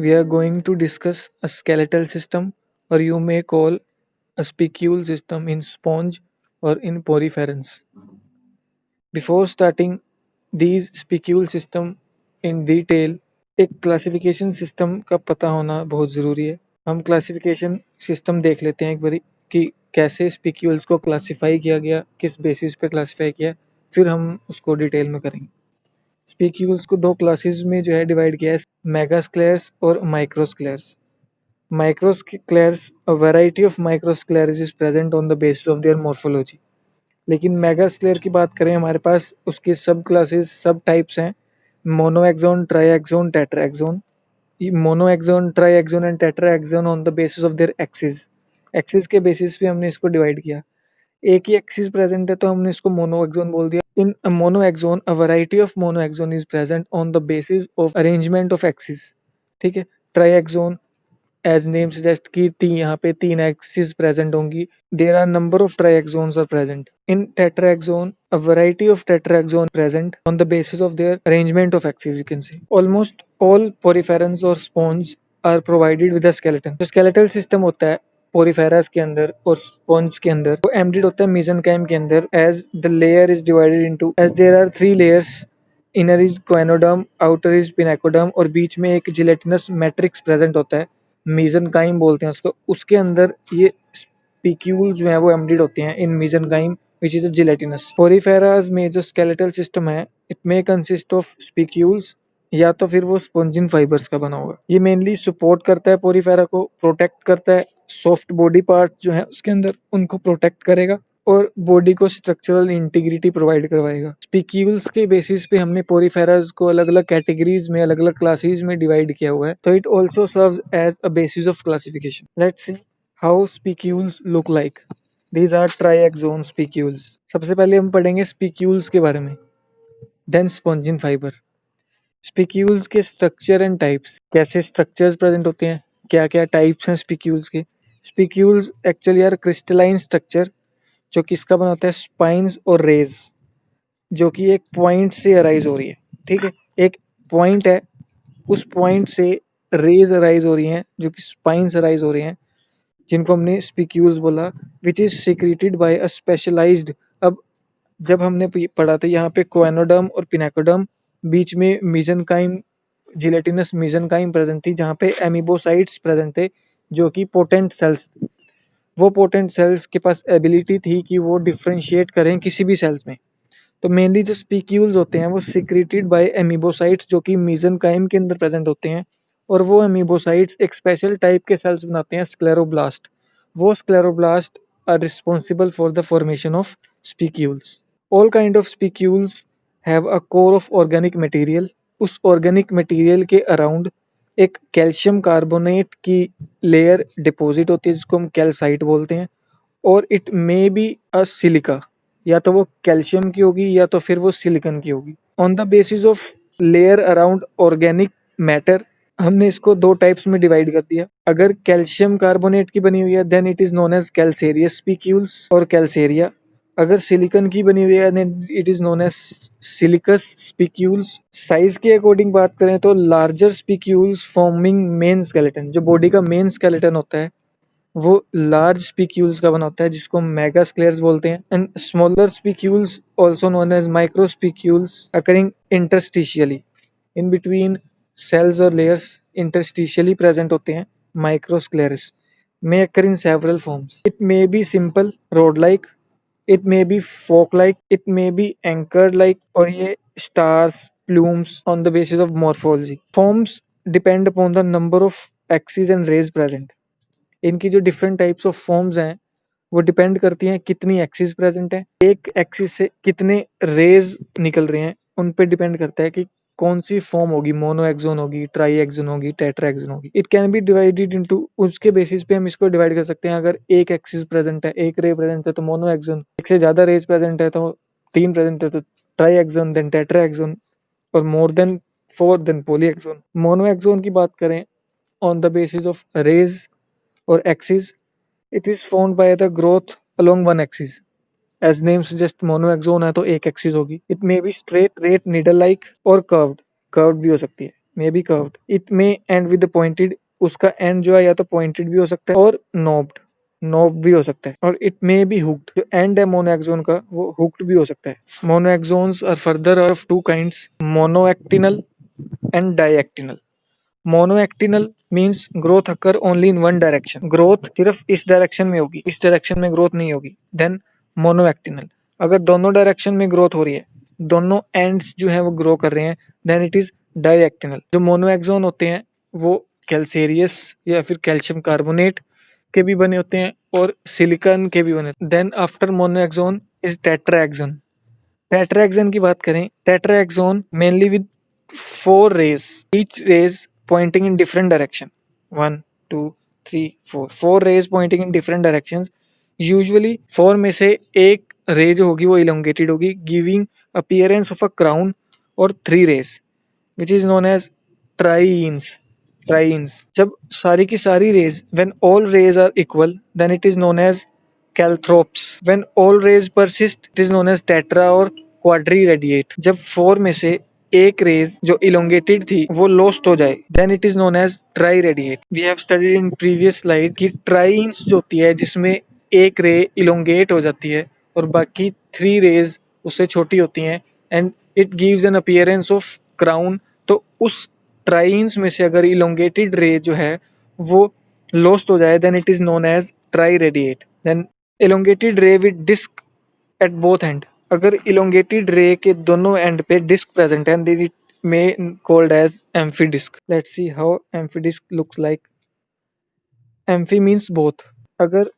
we are going to discuss a skeletal system, or you may call a spicule system in sponge or in poriferans. Before starting these spicule system in detail, एक classification system का पता होना बहुत ज़रूरी है। हम classification system देख लेते हैं एक बारी कि कैसे स्पिक्यूल्स को क्लासिफाई किया गया, किस बेसिस पे क्लासिफाई किया, फिर हम उसको डिटेल में करेंगे। स्पिक्यूल्स को दो क्लासेस में जो है डिवाइड किया है, मेगास्क्लेयर्स और microscleres. Microscleres, a variety of microscleres is present on the basis of their morphology. लेकिन मेगास्क्लेयर की बात करें, हमारे पास उसकी सब क्लासेस, सब टाइप्स हैं, monaxon, triaxon, tetraxon. Monaxon, triaxon and tetraxon on the basis of their axis. Axis के बेसिस पे हमने इसको डिवाइड किया। एक ही एक्सिस प्रेजेंट है तो हमने इसको मोनोएक्सोन बोल दिया। In a monaxon, a variety of monaxon is present on the basis of arrangement of axis. ठीक है। ट्राइएक्सोन, एज नेम सजेस्ट की यहाँ पे तीन एक्सिस प्रेजेंट होंगी। There are number of triaxons are present in tetraxon. A variety of tetraxon present on the basis of their arrangement of axes, you can see. Almost all poriferans or sponges are provided with a skeleton. जो skeletal system होता है पोरिफेरस के अंदर और sponge के अंदर, वो embedded होता है मेसेनकाइम के अंदर। As the layer is divided into, as there are three layers, inner is choanoderm, outer is pinacoderm, और बीच में एक जिलेटिनस मैट्रिक्स प्रेजेंट होता है, मेसेनकाइम बोलते हैं उसको। उसके अंदर ये स्पिक्यूल जो है वो एम्बेडेड होते हैं इन mesenchyme which is a gelatinous. Porifera's में जो skeletal system है, it may consist of spicules, या तो फिर वो स्पॉन्जिन फाइबर्स का बना होगा। ये मेनली सपोर्ट करता है पोरीफेरा को, प्रोटेक्ट करता है, सॉफ्ट बॉडी पार्ट जो है उसके अंदर उनको प्रोटेक्ट करेगा और बॉडी को स्ट्रक्चरल इंटीग्रिटी प्रोवाइड करवाएगा। स्पिक्यूल्स के बेसिस पे हमने पोरीफेरास को अलग अलग कैटेगरीज में, अलग अलग क्लासेस में डिवाइड किया हुआ है, तो it also serves as a basis of classification. Let's see how spicules look like. These are triaxon spicules. सबसे पहले हम पढ़ेंगे स्पिक्यूल्स के बारे में, देन स्पॉन्जिन फाइबर। स्पिक्यूल्स के स्ट्रक्चर एंड टाइप्स, कैसे स्ट्रक्चर्स प्रेजेंट होते हैं, क्या क्या टाइप्स हैं स्पिक्यूल्स के। Spicules actually are crystalline structure जो किसका बना होता है, स्पाइंस और रेज, जो कि एक पॉइंट से अराइज हो रही है। ठीक है, एक पॉइंट है, उस पॉइंट से रेज अराइज हो रही हैं जो कि स्पाइंस अराइज हो रही हैं, जिनको हमने स्पिक्यूल्स बोला, which is secreted by a specialised. अब जब हमने पढ़ा था यहाँ पे कोएनोडर्म और पिनाकोडर्म, बीच में मेसेनकाइम, जिलेटिनस मेसेनकाइम प्रेजेंट थी, जहाँ पे एमिबोसाइट्स प्रेजेंट थे जो कि पोटेंट सेल्स थे। वो पोटेंट सेल्स के पास एबिलिटी थी कि वो डिफ्रेंशिएट करें किसी भी सेल्स में। तो मेनली जो स्पिक्यूल्स होते हैं वो सिक्रेटेड बाय एमिबोसाइट्स जो कि मेसेनकाइम के अंदर प्रेजेंट होते हैं, और वो एमिबोसाइट्स एक स्पेशल टाइप के सेल्स बनाते हैं, स्क्लेरोब्लास्ट। वो scleroblast are responsible for the formation of spicules. All kind of spicules have a core of organic material. उस ऑर्गेनिक मटेरियल के अराउंड एक कैल्शियम कार्बोनेट की लेयर डिपॉजिट होती है जिसको हम कैल्साइट बोलते हैं, और it may be a silica, या तो वो कैल्शियम की होगी या तो फिर वो सिलिकॉन की होगी। On the basis of layer around organic matter, हमने इसको दो टाइप्स में डिवाइड कर दिया। अगर कैल्शियम कार्बोनेट की बनी हुई है then it is known as calcareous spicules और कैल्सेरिया। अगर सिलिकॉन की बनी हुई है then it is known as siliceous spicules. Size के अकॉर्डिंग बात करें तो larger spicules forming main skeleton, जो बॉडी का मेन स्केलेटन होता है वो लार्ज स्पिक्यूल्स का बना होता है जिसको मेगास्क्लेयर्स बोलते हैं। And smaller spicules also known as microspicules occurring interstitially in between cells और लेयर्स, इंटरस्टिशियली प्रेजेंट होते हैं। माइक्रोस्क्लेयर्स may occur in several forms. It may be simple, rod-like, it may be fork-like, it may be anchor-like, और ये stars, plumes on the basis of morphology. Forms depend upon the number of axes and rays present. इनकी जो different types of forms हैं वो depend करती हैं कितनी axis present है, एक एक्सिस से कितने रेज निकल रहे हैं, उन पे डिपेंड करता है कि कौन सी फॉर्म होगी, मोनोएक्सोन होगी, ट्राईएक्सोन होगी, टेट्राएक्सोन होगी। It can be divided into, उसके बेसिस पे हम इसको डिवाइड कर सकते हैं। अगर एक एक्सिस प्रेजेंट है, एक रे प्रेजेंट है तो मोनोएक्सोन, एक से ज्यादा रेज प्रेजेंट है तो तीन प्रेजेंट है तो ट्राईएक्सोन, देन टेट्राएक्सोन, और more than four then polyaxon. Monaxon की बात करें on the basis of rays और axis, it is formed by the growth along one axis. As name suggests, मोनोएक्सोन है तो एक एक्सिस होगी। It may be straight, needle like और curved भी हो सकती है। May be curved, it may and with pointed, उसका एंड जो है या तो पॉइंटेड भी हो सकता है और नॉब्ड, नॉब भी हो सकता है, और इट मे बी हुक्ड, जो एंड है मोनोएक्सोन का वो हुक्ड भी हो सकता है। Monaxons are further of two kinds, monactinal and diactinal. Monactinal means growth occur only in one direction, growth सिर्फ इस डायरेक्शन में होगी, इस डायरेक्शन में ग्रोथ नहीं होगी, देन मोनोएक्टिनल। अगर दोनों डायरेक्शन में ग्रोथ हो रही है, दोनों एंड्स जो है वो ग्रो कर रहे हैं, देन इट इज डाइएक्टिनल। जो मोनोएक्सोन होते हैं वो कैल्सेरियस या फिर कैल्शियम कार्बोनेट के भी बने होते हैं और सिलिकॉन के भी बने। Then after monaxon is tetraxon. Tetraxon की बात करें, tetraxon mainly with four rays, each rays pointing in different direction, 1 2 3 4, four rays pointing in different directions. Usually four में से एक रे जो होगी वो इलोंगेटेड होगी, giving appearance of a crown, और three rays which is known as triaenes. Triaenes, जब सारी की सारी rays, when all rays are equal, then it is known as calthrops. When all rays persist, it is known as tetra और quadri radiate. जब four में से एक raise जो इलोंगेटेड थी वो लॉस्ट हो जाए, then it is known as triradiate. We have studied in previous slide कि ट्राइन्स जो होती है जिसमें एक रे इलोंगेट हो जाती है और बाकी थ्री रेज उससे छोटी होती हैं, and it gives an appearance of crown. तो उस ट्राइन्स में से अगर इलोंगेटेड रे जो है वो लॉस्ट हो जाए, then it is known as triradiate. Then elongated ray with disc at both end, अगर elongated ray के दोनों एंड पे डिस्क प्रेजेंट है, then it may called as amphidisc. Let's see how amphidisc looks like. Amphi means both, अगर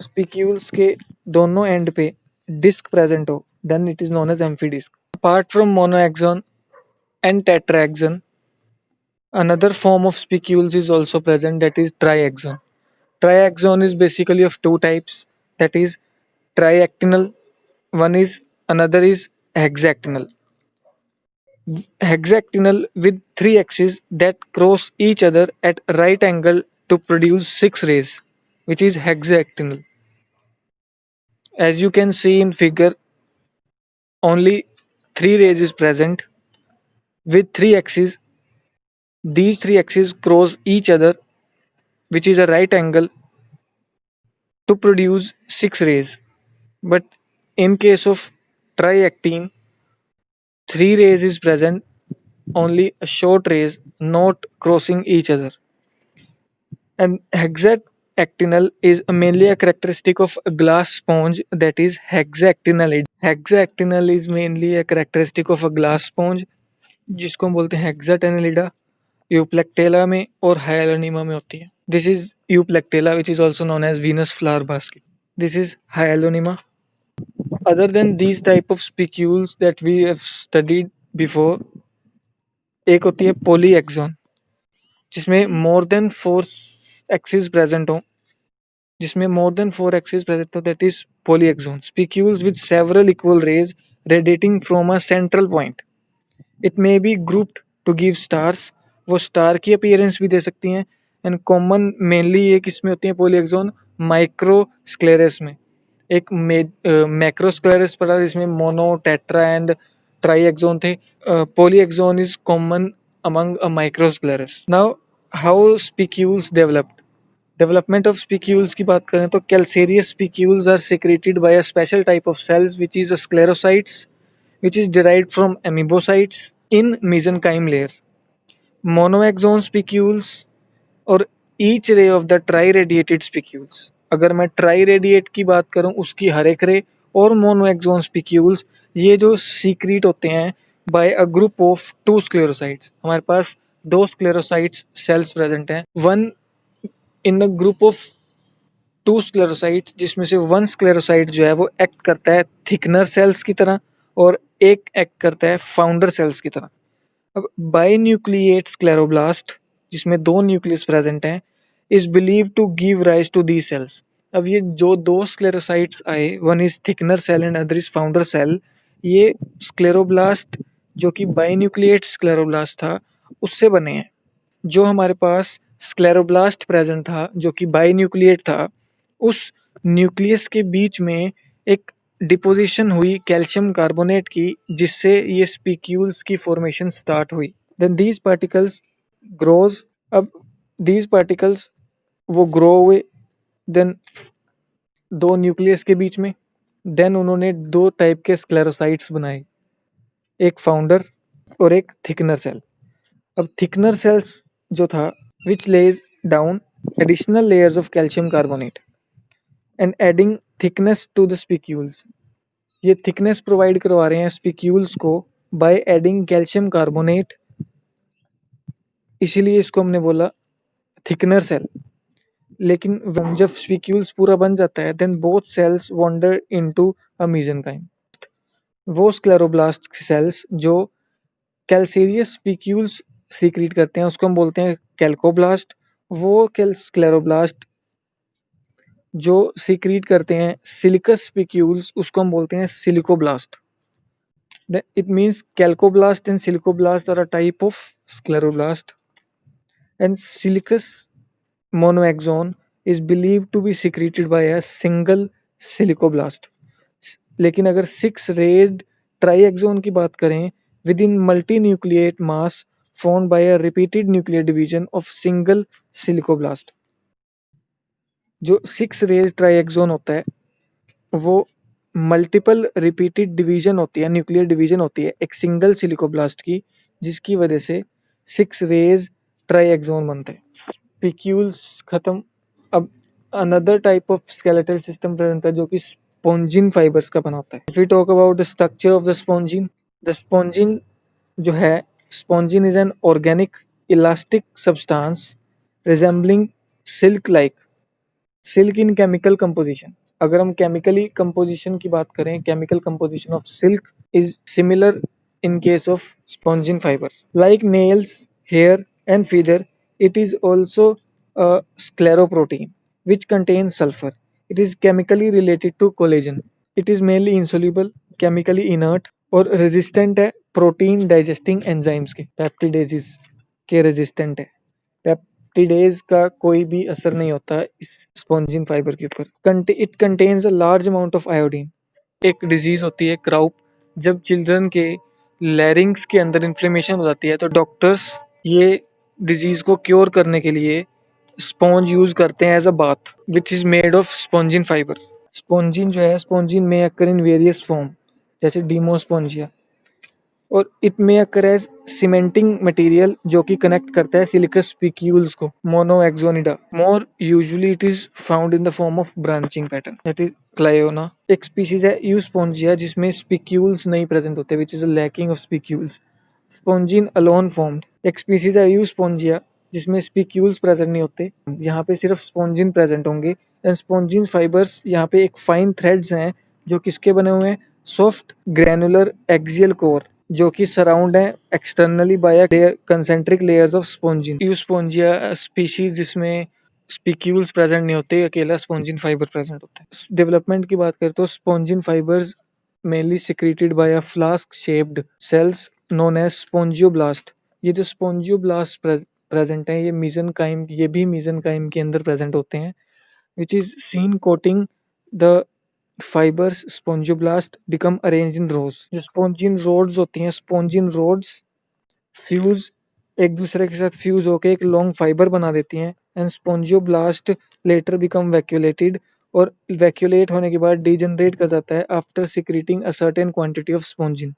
spicules के दोनों and पे disc present हो, then it is known as amphidisc. Apart from monoaxon and tetraaxon, another form of spicules is also present, that is triaxon. Triaxon is basically of two types, that is triactinal, one is, another is hexactinal. Hexactinal with three axes that cross each other at right angle to produce six rays, which is hexactinal. As you can see in figure, only three rays is present with three axes. These three axes cross each other, which is a right angle, to produce six rays. But in case of triactine, three rays is present, only a short rays not crossing each other. And hexactinal is mainly a characteristic of a glass sponge, that is hexactinalid. Hexactinal is mainly a characteristic of a glass sponge जिसको हम बोलते हैं हेक्साटेनेलिडा, Euplectella में और हाइलोनिमा में होती है। This is Euplectella which is also known as Venus flower basket, this is Hyalonema. Other than these type of spicules that we have studied before, एक होती है पॉलीएक्सॉन, जिसमें more than four axis present हो, जिसमें more than four axis present हो, that is polyaxon. Spicules with several equal rays radiating from a central point, it may be grouped to give stars, वो star की appearance भी दे सकती हैं। And common mainly ये किसमें होती हैं पॉलीएक्सॉन, माइक्रोस्क्लेरस में। एक मैक्रोस्क्लेरस पड़ा जिसमें मोनो, टेट्रा एंड ट्राईएक्सोन थे। Polyaxon is common among a microscleres. Now how spicules developed, development of spicules की बात करें तो calcareous spicules are secreted by a special type of cells which is sclerocytes, which is derived from amoebocytes in mesenchyme layer. Monoaxon spicules और each ray of the tri-radiated spicules, अगर मैं try-radiate की बात करूं उसकी हर एक रे, और मोनोएक्सोन स्पिक्यूल्स ये जो सीक्रेट होते हैं by a group of two sclerocytes. हमारे पास दो स्क्लेरोसाइट्स सेल्स प्रेजेंट हैं, one in the group of two sclerocyte, जिसमें से वन स्क्लेरोसाइट जो है वो एक्ट करता है थिकनर सेल्स की तरह और एक एक्ट करता है फाउंडर सेल्स की तरह। अब बाइन्यूक्लिएट स्क्लेरोब्लास्ट, जिसमें दो न्यूक्लियस प्रेजेंट हैं, is believe to give rise to the cells. अब ये जो दो स्क्लेरोसाइट्स आए, one is thickener cell and other is founder cell, ये स्क्लेरोब्लास्ट जो कि बाइन्यूक्लिएट स्क्लेरोब्लास्ट था उससे बने हैं। जो हमारे पास स्क्लेरोब्लास्ट प्रेजेंट था जो कि बाइन्यूक्लिएट था, उस न्यूक्लियस के बीच में एक डिपोजिशन हुई कैल्शियम कार्बोनेट की, जिससे ये स्पिक्यूल्स की फॉर्मेशन स्टार्ट हुई। Then these particles grows. अब दीज पार्टिकल्स वो ग्रो हुए देन दो न्यूक्लियस के बीच में। देन उन्होंने दो टाइप के स्क्लेरोसाइट्स बनाए, एक फाउंडर और एक थिकनर सेल। अब थिकनर सेल्स जो था which lays down additional layers of calcium carbonate and adding thickness to the spicules. ये थिकनेस प्रोवाइड करवा रहे हैं स्पीक्यूल्स को बाय एडिंग कैल्शियम कार्बोनेट, इसीलिए इसको हमने बोला थिकनर सेल। लेकिन जब स्पीक्यूल्स पूरा बन जाता है then both cells wander into a mesenchyme. वो स्क्लेरोब्लास्ट सेल्स जो कैल्सेरियस स्पीक्यूल्स सीक्रेट करते हैं उसको हम बोलते हैं कैल्कोब्लास्ट। वो स्क्लेरोब्लास्ट जो सीक्रेट करते हैं सिलिकस स्पीक्यूल्स उसको हम बोलते हैं silicoblast. It means calcoblast and silicoblast are a type of scleroblast and siliceous monoaxon is believed to be secreted by a single silicoblast। लेकिन अगर सिक्स रेज्ड ट्राइएक्सोन की बात करें with in multi nucleate mass formed by a repeated nuclear division of single silicoblast। जो six raise ट्राइएक्सोन होता है वो multiple repeated division होती है, न्यूक्लियर डिवीजन होती है एक सिंगल सिलिकोब्लास्ट की, जिसकी वजह से सिक्स रेज ट्राइएक्सोन बनते हैं। स्पीक्यूल्स खत्म। अब another type of skeletal system present है जो कि स्पॉन्जिन फाइबर्स का बना होता है। If we talk about the structure of the spongin जो है, spongin is an organic elastic substance resembling silk like silk in chemical composition. अगर हम केमिकली कंपोजिशन की बात करें, chemical composition of silk is similar in case of spongin fiber. Like nails, hair, and feather, it is also a scleroprotein which contains sulfur. It is chemically related to collagen. It is mainly insoluble, chemically inert और resistant है protein digesting enzymes के, पेप्टिडेजेस के resistant है। Peptidase का कोई भी असर नहीं होता इस स्पॉन्जिन फाइबर के ऊपर। It contains a large amount of iodine. एक डिजीज होती है क्राउप, जब चिल्ड्रन के लैरिंग्स के अंदर इन्फ्लेमेशन हो जाती है तो डॉक्टर्स ये डिजीज को क्योर करने के लिए स्पॉन्ज यूज करते हैं as a bath which is made of spongin fibre. Spongin जो है, स्पॉन्जिन में अकर इन वेरियस फॉर्म जैसे डीमोस्पॉन्जिया, और इट में अकर एज सीमेंटिंग मटेरियल जो कि कनेक्ट करता है सिलिकस स्पीक्यूल्स को, Monaxonida. More usually it is found in the form of branching pattern that is Cliona. एक स्पीशीज है यूस्पोंजिया जिसमें स्पीक्यूल्स नहीं प्रेजेंट होते which is a lacking of spicules. Spongin alone formed. एक species है Euspongia जिसमें spicules present नहीं होते, यहाँ पे सिर्फ स्पॉन्जिन प्रेजेंट होंगे। एंड स्पॉन्जिन फाइबर्स यहाँ पे एक फाइन थ्रेड्स हैं जो किसके बने हुए हैं, सॉफ्ट ग्रैनुलर एक्सियल कोर जो कि सराउंड है externally by concentric layers of spongin. Euspongia species जिसमें स्पीक्यूल्स प्रेजेंट नहीं होते, अकेला स्पॉन्जिन फाइबर प्रेजेंट होता है। डेवलपमेंट की बात करें तो spongin fibres mainly secreted by a flask shaped cells known as spongioblast. ये जो स्पॉन्जियोब्लास्ट प्रेजेंट है ये भी मीजनकाइम के अंदर प्रेजेंट होते हैं which is seen coating the fibres. Spongioblast become arranged in rows. जो स्पॉन्जिन रोड्स होती हैं, स्पॉन्जिन रोड्स फ्यूज एक दूसरे के साथ फ्यूज होकर एक लॉन्ग फाइबर बना देती हैं एंड स्पॉन्जियोब्लास्ट लेटर बिकम वैक्यूलेटेड, और वैक्यूलेट होने के बाद डीजनरेट कर जाता है after secreting a certain quantity of spongin.